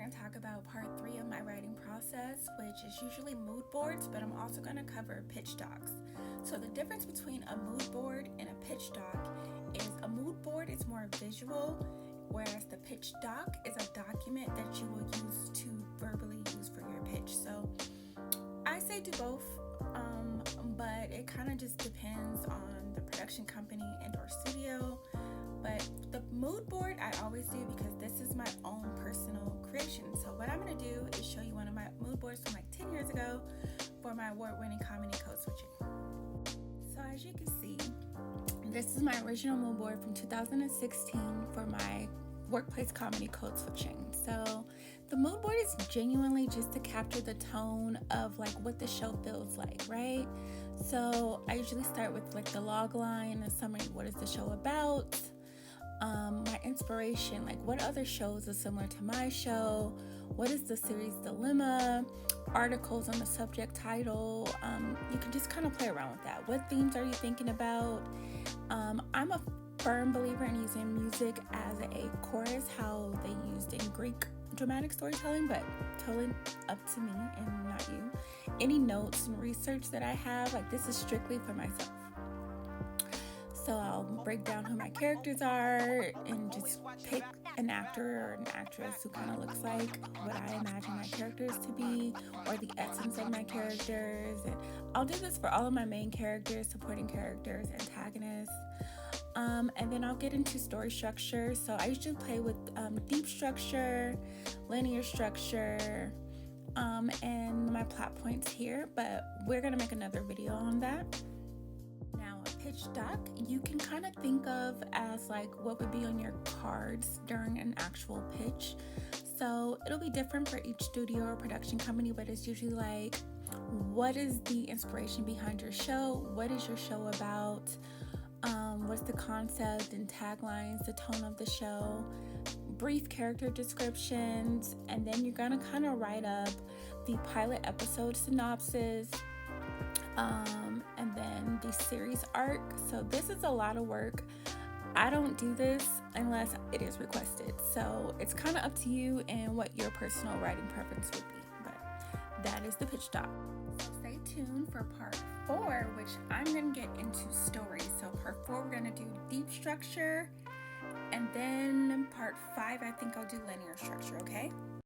going to talk about part 3 of my writing process, which is usually mood boards, but I'm also going to cover pitch docs. So the difference between a mood board and a pitch doc is a mood board is more visual, whereas the pitch doc is a document that you will use to verbally use for your pitch. So I say do both, but it kind of just depends on the production company and or studio. But the mood board I always do because this is my own personal creation. So what I'm going to do is show you one of my mood boards from like 10 years ago for my award-winning comedy Code Switching. So as you can see, this is my original mood board from 2016 for my workplace comedy Code Switching. So the mood board is genuinely just to capture the tone of like what the show feels like, right? So I usually start with like the log line, a summary, what is the show about? My inspiration, like what other shows are similar to my show, what is the series dilemma, articles on the subject title. You can just kind of play around with that. What themes are you thinking about? I'm a firm believer in using music as a chorus, how they used in Greek dramatic storytelling, but totally up to me and not you. Any notes and research that I have, like this is strictly for myself. So I'll break down who my characters are and just pick an actor or an actress who kind of looks like what I imagine my characters to be, or the essence of my characters. And I'll do this for all of my main characters, supporting characters, antagonists. And then I'll get into story structure. So I usually play with deep structure, linear structure, and my plot points here, but we're gonna make another video on that. Pitch doc you can kind of think of as like what would be on your cards during an actual pitch. So it'll be different for each studio or production company, but it's usually like, what is the inspiration behind your show? What is your show about? What's the concept and taglines, the tone of the show, brief character descriptions, and then you're gonna kind of write up the pilot episode synopsis, and then the series arc. So this is a lot of work. I don't do this unless it is requested. So it's kind of up to you and what your personal writing preference would be. But that is the pitch doc. So stay tuned for part 4, which I'm going to get into story. So part 4, we're going to do deep structure. And then part 5, I think I'll do linear structure, okay?